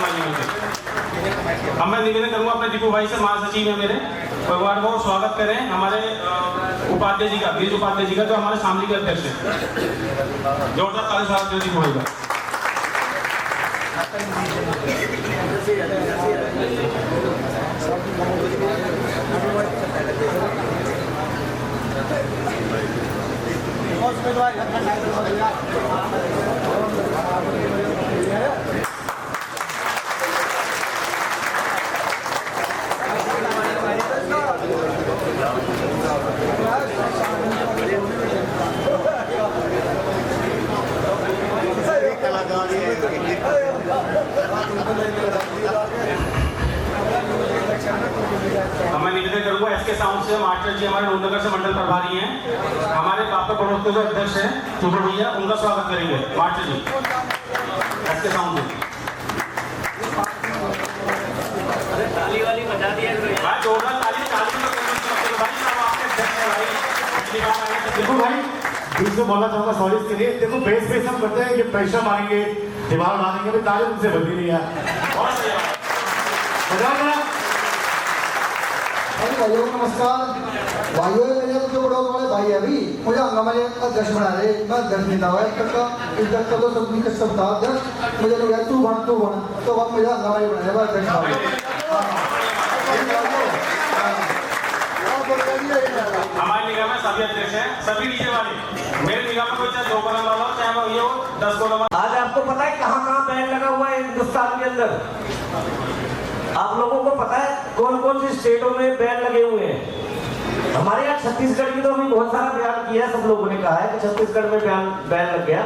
हनुमान जी से। अब मैं निवेदन करूंगा अपने दीपू भाई से, महासचिव है मेरे, भगवान को स्वागत करें हमारे उपाध्याय जी का, गिरीश उपाध्याय जी का, जो हमारे शामली के अध्यक्ष है। जोरदार ताली स्वागत करें दीपू भाई का। मैं निवेदन करूंगा एसके साउंड से, मास्टर जी हमारे नूरनगर से मंडल प्रभारी हैं, हमारे पापा पड़ोस के जो अध्यक्ष हैं चुपड़ भैया, उनका स्वागत करेंगे मास्टर जी एसके साउंड से। ताली वाली बजा दिया भाई, जोरदार ताली देखो भाई, बीच में बोलना चाहूंगा सॉरी इसके लिए। देखो बेस पे सब करते हैं कि प्रेशर मारेंगे, दीवार मारेंगे, भाई ताली उनसे बनती नहीं है। भाइयों नमस्कार। भाइयों मेरे जो बड़ों वाले भाई है अभी मुझे हंगामे अध्यक्ष बना रहे, मैं अध्यक्ष नहीं था इज्जत का तो सब नहीं सब था अध्यक्ष, मुझे लोग तू बन तो अब मुझे हंगामे बनाया अध्यक्ष। हमारे निगम में सभी अध्यक्ष हैं, सभी डीजे वाले। मेरे निगम में कोई चाहे 2 कलम वाला हो, चाहे वो ये हो 10 कलम। आज आपको पता है कहाँ कहाँ बैन लगा हुआ है हिंदुस्तान के अंदर? आप लोगों को पता है कौन कौन सी स्टेटों में बैन लगे हुए हैं? हमारे यहाँ छत्तीसगढ़ की तो अभी बहुत सारा बयान किया है, सब लोगों ने कहा है कि छत्तीसगढ़ में बैन लग गया।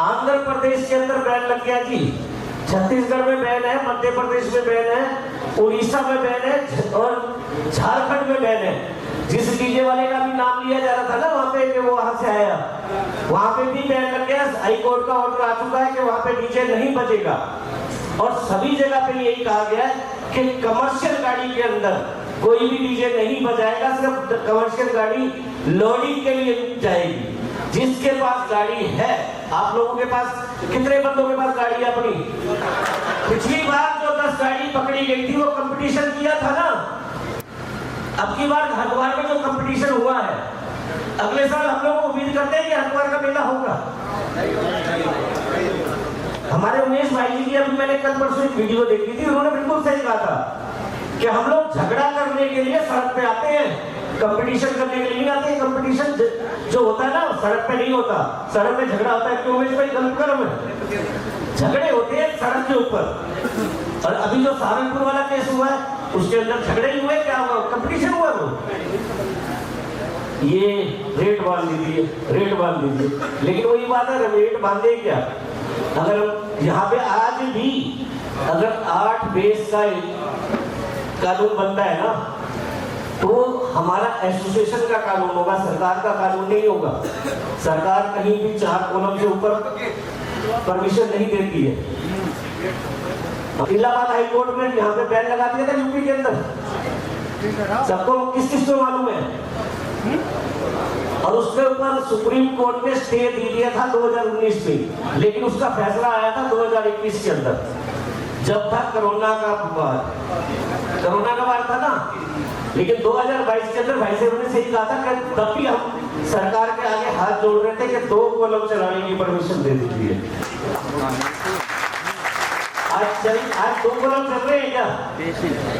आंध्र प्रदेश के अंदर बैन लग गया जी, छत्तीसगढ़ में बैन है, मध्य प्रदेश में बैन है, उड़ीसा में बैन है और झारखंड में बैन है। जिस डीजे वाले का भी नाम लिया जा रहा था ना वहाँ पे कि वो वहां से आया, वहां पे भी बैन लग गया। हाई कोर्ट का ऑर्डर आ चुका है कि वहां पे डीजे नहीं बजेगा और सभी जगह पे यही कहा गया है कि कमर्शियल गाड़ी के अंदर कोई भी डीजे नहीं बजाएगा, सिर्फ कमर्शियल गाड़ी लोडिंग के लिए जाएगी। जिसके पास गाड़ी है, आप लोगों के पास कितने बंदों के पास गाड़ी है अपनी? पिछली बार जो 10 गाड़ी पकड़ी गई थी वो कंपटीशन किया था ना, अब की बार हरिद्वार में जो कंपटीशन हुआ है, अगले साल हम लोग उम्मीद करते हैं कि हरिद्वार का मेला होगा। हमारे उमेश भाई जी की अभी मैंने कल परसों एक वीडियो देखी थी, उन्होंने बिल्कुल सही कहा था कि हम लोग झगड़ा करने के लिए सड़क पे आते हैं, कंपटीशन करने के लिए नहीं आते। कंपटीशन जो होता है ना सड़क पे नहीं होता, सड़क पे झगड़ा होता है। क्यों उमेश भाई गलत कर्म है, झगड़े होते हैं सड़क के ऊपर। और अभी जो सहारनपुर वाला केस हुआ है उसके अंदर झगड़े ही हुए, क्या हुआ? कंपटीशन हुआ। वो ये रेट बांध दीजिए, रेट बांध दीजिए, लेकिन वही बात है, रेट बांधे क्या? अगर यहाँ पे आज भी अगर 8 बेस का कानून बनता है ना तो हमारा एसोसिएशन का कानून होगा, सरकार का कानून नहीं होगा। सरकार कहीं भी 4 कॉलम से ऊपर परमिशन नहीं देती है। इलाहाबाद हाई कोर्ट में यहाँ पे बैन लगा दिया था यूपी के अंदर, सबको किस किस को मालूम है। और उसके ऊपर सुप्रीम कोर्ट ने स्टे दे दिया था 2019 में, लेकिन उसका फैसला आया था 2021 के अंदर, जब था कोरोना का वार था ना। लेकिन 2022 के अंदर भाई साहब ने सही कहा था कि तब भी हम सरकार के आगे हाथ जोड़ रहे थे कि 2 कॉलम चलाने की परमिशन दे दीजिए। आज 2 कॉलम चल रहे हैं क्या?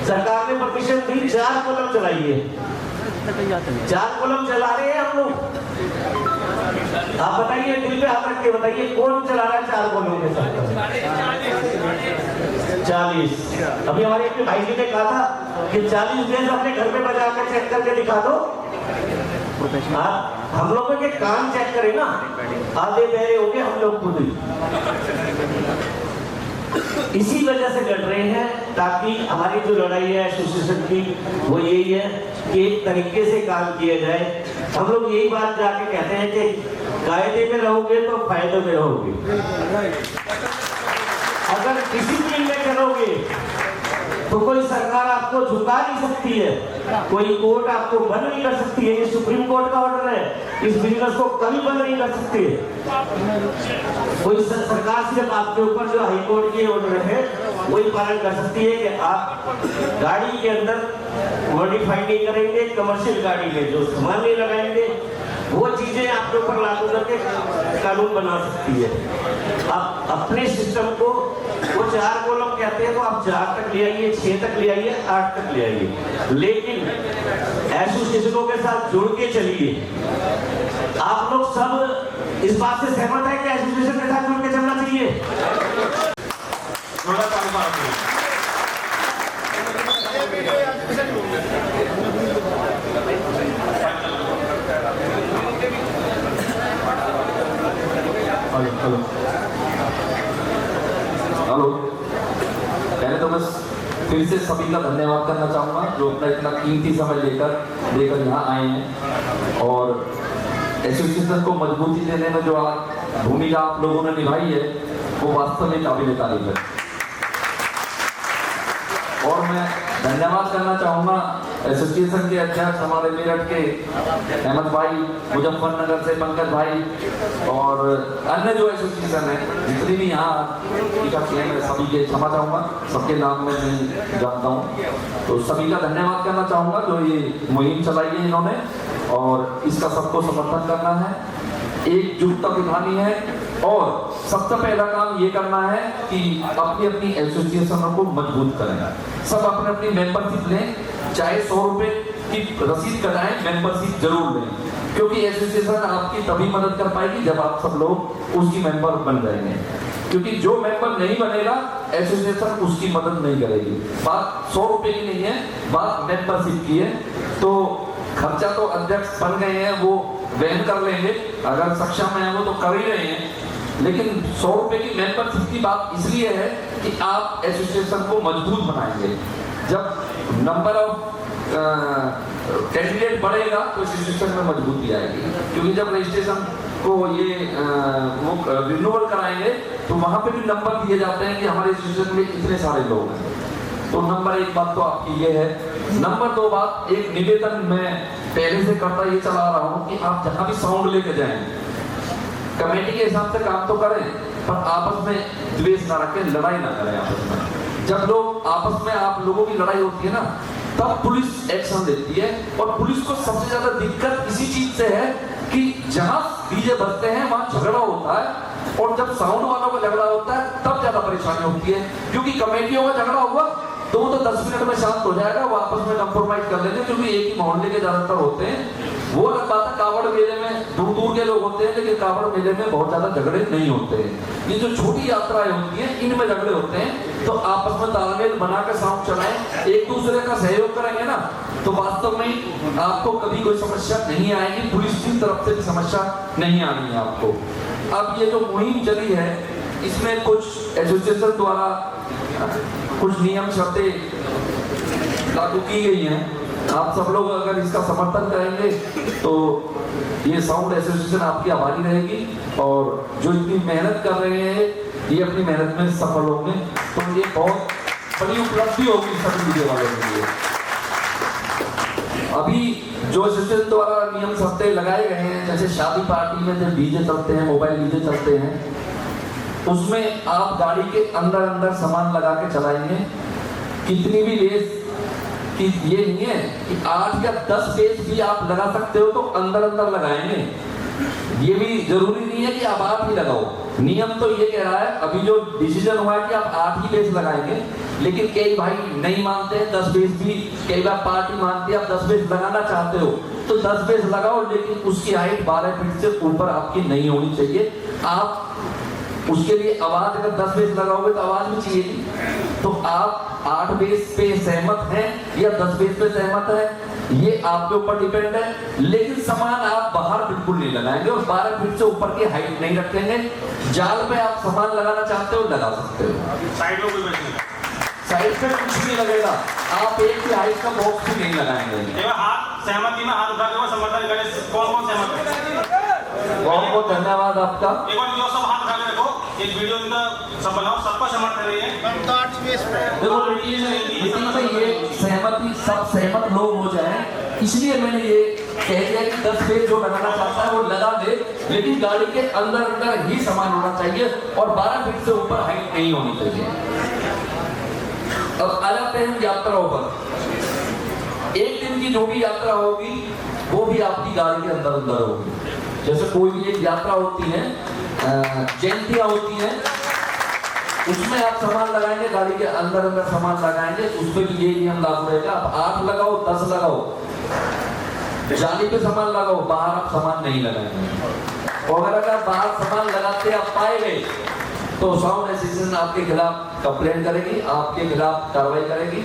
सरकार ने परमिशन दी, 4 कॉलम चलाइए, 4 कॉलम चला रहे हैं हम लोग। आप बताइए, दिल पे हाथ रख के बताइए कौन चला रहा है 4 कॉलम के साथ? 40। अभी हमारे एक भाई जी ने कहा था कि 40 बेस अपने घर में बजा कर चेक करके दिखा दो। हम लोगों के कान चेक करें ना, आधे बहरे हो गए हम लोग खुद ही। इसी वजह से लड़ रहे हैं, ताकि हमारी जो लड़ाई है एसोसिएशन की वो यही है कि एक तरीके से काम किया जाए। हम लोग यही बात जाके कहते हैं कि कायदे में रहोगे तो फायदे में रहोगे, अगर डिसिप्लिन में चलोगे तो कोई सरकार आपको झुका नहीं सकती है, कोई कोर्ट आपको बंद नहीं कर सकती है। ये सुप्रीम कोर्ट का ऑर्डर है, इस बिजनेस को कभी बंद नहीं कर सकती है। कोई सरकार सिर्फ आपके ऊपर जो हाईकोर्ट की ऑर्डर है वही पालन कर सकती है कि आप गाड़ी के अंदर मॉडिफाई नहीं करेंगे, कमर्शियल गाड़ी में जो सामान नहीं लगाएंगे, वो चीजें आपके ऊपर लागू करके कानून बना सकती है। आप अपने सिस्टम को वो 4 कॉलम कहते हैं तो आप 4 तक ले आइए, 6 तक ले आइए, 8 तक ले आइए, लेकिन एसोसिएशनों के साथ जुड़ के चलिए। आप लोग सब इस बात से सहमत है कि एसोसिएशन के साथ जुड़ के चलना चाहिए? थोड़ा सा अनुमान है। हेलो, पहले तो बस फिर से सभी का धन्यवाद करना चाहूँगा जो अपना इतना कीमती समय लेकर यहाँ आए हैं और एसोसिएशन को मजबूती देने में जो आज भूमिका आप लोगों ने निभाई है वो वास्तव में काबिल तारीफ है। और मैं धन्यवाद करना चाहूँगा एसोसिएशन के अध्यक्ष हमारे मेरठ के अहमद भाई, मुजफ्फरनगर से पंकज भाई और अन्य जो एसोसिएशन है जितनी भी यहाँ मैं सभी के क्षमा चाहूँगा, सबके नाम में नहीं जानता हूँ, तो सभी का धन्यवाद करना चाहूँगा जो ये मुहिम चलाई है इन्होंने और इसका सबको समर्थन करना है, एकजुटता दिखानी है और सबसे पहला काम ये करना है कि अपनी अपनी एसोसिएशनों को मजबूत करें। सब अपने अपनी मेंबरशिप लें, चाहे 100 रुपए की रसीद कटाएं, मेंबरशिप जरूर लें, क्योंकि एसोसिएशन आपकी तभी मदद कर पाएगी जब आप सब लोग उसकी मेंबर बन जाएंगे, क्योंकि जो मेंबर नहीं बनेगा एसोसिएशन उसकी मदद नहीं करेगी। बात 100 रुपए की नहीं है, बात मेंबरशिप की है। तो खर्चा तो अध्यक्ष बन गए हैं, वो वहन कर लेंगे, अगर सक्षम है वो तो कर ही रहे हैं, लेकिन 100 रुपए की मेंबरशिप की बात इसलिए है कि आप एसोसिएशन को मजबूत बनाएंगे। जब नंबर ऑफ कैंडिडेट बढ़ेगा तो एसोसिएशन में मजबूती आएगी, क्योंकि जब रजिस्ट्रेशन को ये रिन्यूअल कराएंगे तो वहां पे भी नंबर दिए जाते हैं कि हमारे एसोसिएशन में इतने सारे लोग हैं। तो नंबर 1 बात तो आपकी ये है। नंबर 2 बात, एक निवेदन मैं पहले से करता ये चला रहा हूँ कि आप जहाँ भी साउंड लेके जाएं, कमेटी के हिसाब से काम तो करें पर आपस में द्वेष ना रखें, लड़ाई ना करें आपस में। जब लोग आपस में आप लोगों की लड़ाई होती है ना, तब पुलिस एक्शन लेती है और पुलिस को सबसे ज्यादा दिक्कत इसी चीज से है कि जहां डीजे बजते हैं वहां झगड़ा होता है और जब साउंड वालों का झगड़ा होता है तब ज्यादा परेशानी होती है, क्योंकि कमेटियों का झगड़ा हुआ तो वो तो 10 मिनट में शांत हो जाएगा, वो आपस में कंप्रोमाइज कर लेंगे, क्योंकि एक ही मोहल्ले के ज्यादातर होते हैं। वो अलग बात है, कावड़ मेले में दूर दूर के लोग होते हैं, लेकिन कावड़ मेले में बहुत ज्यादा झगड़े नहीं होते हैं। ये जो छोटी यात्राएं होती हैं इनमें झगड़े होते हैं, तो आपस में तालमेल बनाकर साउंड चलाएं, एक दूसरे का सहयोग करेंगे ना, तो वास्तव में आपको कभी कोई समस्या नहीं आएगी, पुलिस की तरफ से भी समस्या नहीं आनी है आपको। अब ये जो मुहिम चली है इसमें कुछ एसोसिएशन द्वारा कुछ नियम शर्तें लागू की गई हैं। आप सब लोग अगर इसका समर्थन करेंगे तो ये साउंड एसोसिएशन आपकी आभारी रहेगी और जो इतनी मेहनत कर रहे हैं ये अपनी मेहनत में सफल होंगे, तो ये बहुत बड़ी उपलब्धि होगी सभी मीडिया वालों के लिए। अभी जो एसोसिएशन द्वारा नियम शर्तें लगाए गए हैं, जैसे शादी पार्टी में जब डीजे चलते हैं, मोबाइल डीजे चलते हैं, उसमें आप गाड़ी के अंदर सामान लगा के चलाएंगे, कितनी भी रेस कि ये नहीं है कि 8 या 10 पेज भी आप लगा सकते हो तो अंदर लगाएंगे, ये भी जरूरी नहीं है कि आप 8 ही लगाओ। नियम तो ये कह रहा है, अभी जो डिसीजन हुआ है कि आप 8 ही पेज लगाएंगे, लेकिन कई भाई नहीं मानते हैं 10 पेज भी, कई बार पार्टी मानती है आप 10 पेज लगाना चाहते हो तो 10 पेज लगाओ, लेकिन उसकी हाइट 12 फीट से ऊपर आपकी नहीं होनी चाहिए। आप उसके लिए आवाज अगर 10 बेस लगाओगे तो आवाज भी चाहिए, तो आप 8 बेस पे सहमत हैं या 10 बेस पे सहमत है ये आपके ऊपर डिपेंड है, लेकिन सामान आप बाहर बिल्कुल नहीं लगाएंगे और 12 फीट से ऊपर की हाइट नहीं रखेंगे। जाल पे आप सामान लगाना चाहते हो लगा सकते हो, साइड में कोई बैठेगा, साइड पे कुछ नहीं लगेगा, आप एक ही हाइट का बॉक्स भी नहीं लगाएंगे। हाथ सहमति में हाथ उठा के समर्थन करें, कौन सहमत है? बहुत बहुत धन्यवाद आपका। एक बार जो सब हाथ उठा के रखो, एक वीडियो इनका सब बनाओ, सबका समर्थन है। देखो मीटिंग में ये सहमति सब सहमत लोग हो जाए, इसलिए मैंने ये कह दिया कि 10 पेज जो लगाना चाहता है वो लगा दे, लेकिन गाड़ी के अंदर अंदर ही सामान होना चाहिए और 12 फीट से ऊपर हाइट नहीं होनी चाहिए। अब आ जाते हैं यात्राओं पर। एक दिन की जो भी यात्रा होगी वो भी आपकी गाड़ी के अंदर अंदर होगी। जैसे कोई भी एक यात्रा होती है, जयंतियां होती हैं, उसमें आप सामान लगाएंगे, गाड़ी के अंदर अंदर सामान लगाएंगे, उसमें भी ये नियम लागू रहेगा। आप 8 लगाओ 10 लगाओ, जाली पे सामान लगाओ, बाहर आप सामान नहीं लगाएंगे। और अगर आप बाहर सामान लगाते आप पाए गए तो साउंड एसोसिएशन आपके खिलाफ कंप्लेंट करेगी, आपके खिलाफ कार्रवाई करेगी।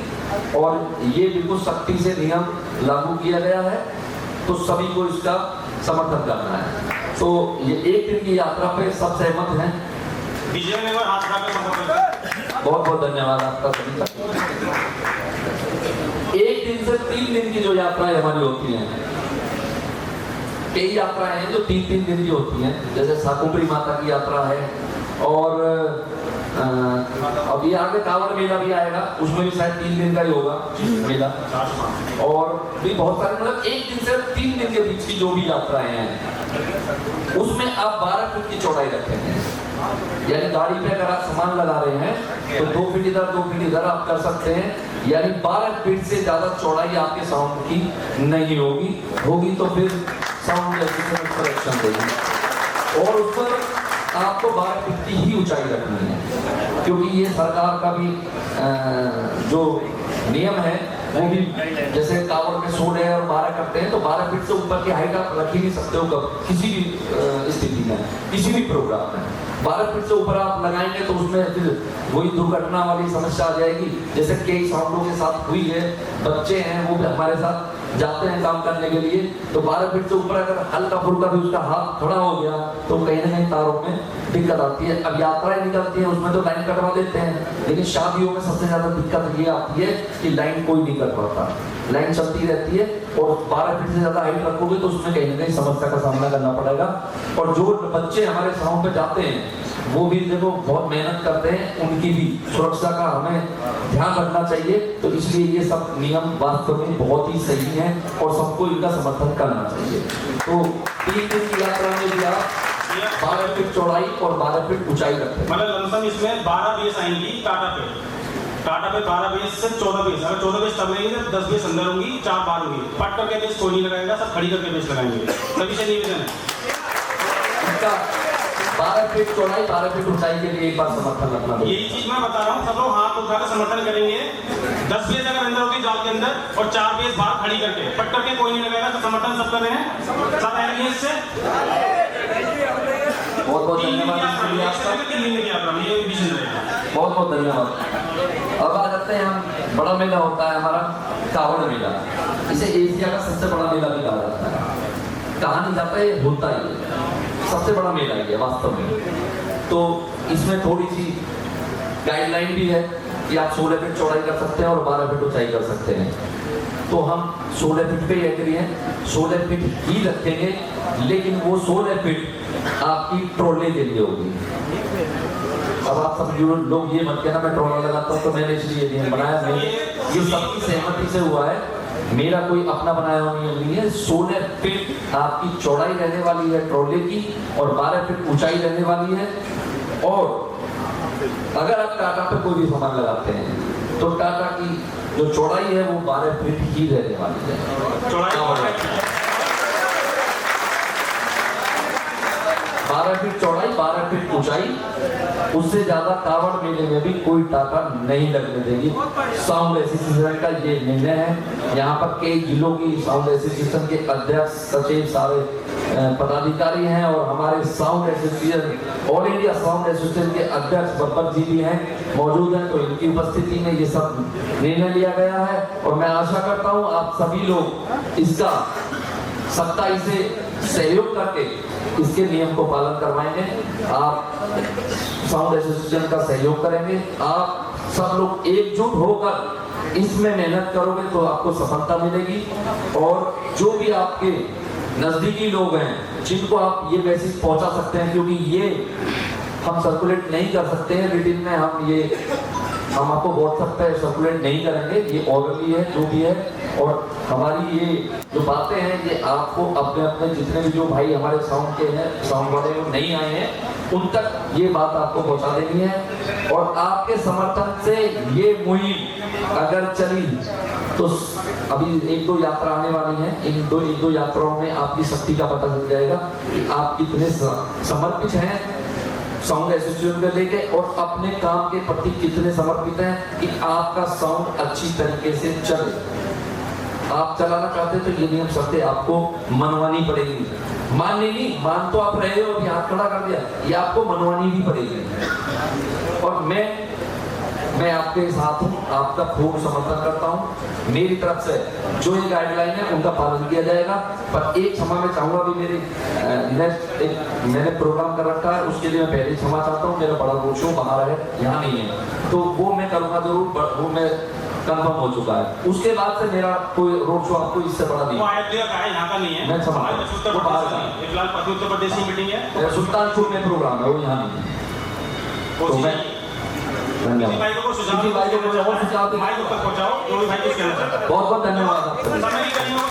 और ये बिल्कुल सख्ती से नियम लागू किया गया है, तो सभी को इसका समर्थन करना है। तो ये एक दिन की यात्रा पे सब सहमत हैं। विजय में हाथ उठाकर समर्थन करें। बहुत बहुत धन्यवाद आपका सभी का। एक दिन से 3 दिन की जो यात्राएं हमारी होती हैं, कई यात्राएं हैं जो 3-3 दिन की होती हैं। जैसे शाकुंभरी माता की यात्रा है, और अभी आगे कांवड़ मेला भी आएगा, उसमें भी शायद 3 दिन का ही होगा मेला। और भी बहुत सारे, मतलब एक दिन से 3 दिन के बीच की जो भी यात्राएं हैं उसमें आप 12 फीट की चौड़ाई रखेंगे। यानी गाड़ी पे अगर आप सामान लगा रहे हैं तो 2 फीट इधर 2 फीट इधर आप कर सकते हैं। यानी 12 फीट से ज्यादा चौड़ाई आपके साउंड की नहीं होगी तो फिर साउंड एसोसिएशन एक्शन देगी। और उस पर आपको 12 फीट की ही ऊंचाई रखनी है, क्योंकि ये सरकार का भी जो नियम है वो भी, जैसे कांवड़ में 16 और 12 करते हैं, तो 12 फीट से ऊपर की हाइट आप रख ही नहीं सकते हो कब, किसी भी स्थिति में, किसी भी प्रोग्राम में। 12 फीट से ऊपर आप लगाएंगे तो उसमें फिर वही दुर्घटना वाली समस्या आ जाएगी, जैसे कई साउंडों के साथ हुई है। बच्चे हैं वो भी हमारे साथ जाते हैं काम करने के लिए, तो 12 फीट से ऊपर अगर हल्का फुल्का भी उसका हाथ खड़ा हो गया तो कहीं ना कहीं तारों में दिक्कत आती है। अब यात्राएं निकलती हैं उसमें तो लाइन कटवा देते हैं, लेकिन शादियों में सबसे ज्यादा दिक्कत ये आती है कि लाइन कोई नहीं कर पाता, लाइन चलती रहती है। और 12 फीट से ज्यादा हाइट रखोगे तो उसमें कहीं ना कहीं समस्या का सामना करना पड़ेगा। और जो बच्चे हमारे साउंड पे जाते हैं वो भी देखो बहुत मेहनत करते हैं, उनकी भी सुरक्षा का हमें ध्यान रखना चाहिए। तो इसलिए ये सब नियम वास्तव में बहुत ही सही है और सबको इनका समर्थन करना चाहिए। तो 3 दिन की यात्रा में भी आप 12 फीट चौड़ाई और 12 फीट ऊंचाई रखते हैं। मतलब लमसम इसमें 12 बेस आएंगी टाटा पे 12 बेस से 14 बेस। अगर 14 बेस तब रहेंगे तो 10 बेस अंदर होंगी, 4 बाहर होंगी। पट करके बेस कोई नहीं लगाएगा, सब खड़ी करके बेस लगाएंगे। सभी से निवेदन है इनका 12 फीट चौड़ाई 12 फीट ऊंचाई के लिए एक बार समर्थन रखना। यही चीज मैं बता रहा हूँ, सब लोग हाथ उठाकर समर्थन करेंगे। 10 बेस अगर अंदर होगी जाल के अंदर और 4 बेस बाहर खड़ी करके, पट करके कोई नहीं लगाएगा, तो समर्थन सब कर रहे हैं, सब आएंगे इससे। बहुत बहुत धन्यवाद आपका, बहुत बहुत धन्यवाद। अब आ जाते हैं हम, बड़ा मेला होता है हमारा कांवड़ मेला, इसे एशिया का सबसे बड़ा मेला भी कहा जाता है। कहा नहीं जाता है, होता ही सबसे बड़ा मेला है वास्तव में। तो इसमें थोड़ी सी गाइडलाइन भी है कि आप 16 फीट चौड़ाई कर सकते हैं और 12 फीट ऊंचाई कर सकते हैं। तो हम 16 फीट पे एग्री हैं, 16 फीट ही रखेंगे, लेकिन वो 16 फीट आपकी ट्रॉले के लिए होगी। अब आप सब लोग ये मत कहना मैं ट्रॉला लगाता हूँ तो मैंने इसलिए नियम बनाया नहीं, ये सबकी सहमति से हुआ है, मेरा कोई अपना बनाया हुआ नियम नहीं है। 16 फीट आपकी चौड़ाई रहने वाली है ट्रॉले की और 12 फीट ऊंचाई रहने वाली है। और अगर आप टाटा पे कोई भी सामान लगाते हैं तो टाटा की जो चौड़ाई है वो 12 फीट ही रहने वाली है। चौड़ाई 12 फीट चौड़ाई 12 फीट ऊंचाई, उससे ज्यादा कांवड़ मेले में भी कोई टाका नहीं लगने देगी। साउंड एसोसिएशन का ये निर्णय है। यहाँ पर कई जिलों की साउंड एसोसिएशन के अध्यक्ष सचिव सारे पदाधिकारी हैं और हमारे sound association all India sound association के अध्यक्ष बब्बर जी भी हैं, मौजूद हैं। तो इनकी उपस्थिति में ये सब निर्णय लिया गया है और मैं आशा करता हूँ आप सभी लोग इसका सख्ताई से सहयोग करके इसके नियम को पालन करवाएंगे। आप साउंड एसोसिएशन का सहयोग करेंगे, आप सब लोग एकजुट होकर इसमें मेहनत करोगे तो आपको सफलता मिलेगी। और जो भी आपके नजदीकी लोग हैं जिनको आप ये मैसेज पहुंचा सकते हैं, क्योंकि ये हम सर्कुलेट नहीं कर सकते हैं रिटिन में, हम आपको व्हाट्सएप पे सर्कुलेट नहीं करेंगे, ये ओरली है जो भी है। और हमारी ये जो बातें हैं ये आपको अपने अपने जितने भी जो भाई हमारे साउंड के हैं, साउंड वाले जो नहीं आए हैं, उन तक ये बात आपको पहुंचा देनी है। और आपके समर्थन से ये मुहिम अगर चली तो अभी एक दो यात्रा आने वाली है, एक दो यात्राओं में आपकी शक्ति का पता चल जाएगा कि आप कितने समर्पित हैं साउंड एसोसिएशन को लेके और अपने काम के प्रति कितने समर्पित हैं कि आपका साउंड अच्छी तरीके से चले। आप चलाना चाहते तो ये नियम शर्तें आपको मनवानी पड़ेगी। माननी नहीं, मान तो आप रहे हो, अभी हाथ खड़ा कर दिया, ये आपको मनवानी भी पड़ेगी। और मैं आपके साथ हूँ, आपका खूब समर्थन करता हूँ। मेरी तरफ से जो ये गाइडलाइन है उनका पालन किया जाएगा। पर एक क्षमा मैं चाहूँगा भी, मेरी नेक्स्ट एक मैंने प्रोग्राम कर रखा है, उसके लिए मैं पहले क्षमा चाहता हूँ। मेरा बड़ा रोड शो बाहर है, यहाँ नहीं है, तो वो मैं करूँगा जरूर, वो मैं कंफर्म हो चुका है। उसके बाद से मेरा कोई रोड शो आपको इससे बड़ा नहीं वो अयोध्या का है, यहाँ का नहीं है। मैं समझ हमारे उत्तर प्रदेश का है। फिलहाल पति उत्तर प्रदेश की मीटिंग है, सुल्तानपुर में प्रोग्राम है, वो यहाँ नहीं है। तो मैं धन्यवाद भाई को सुझाव और सुझाव भाई को तक पहुँचाओ, जो भी भाई कुछ कहना चाहता है। बहुत बहुत धन्यवाद। समय की कमी हो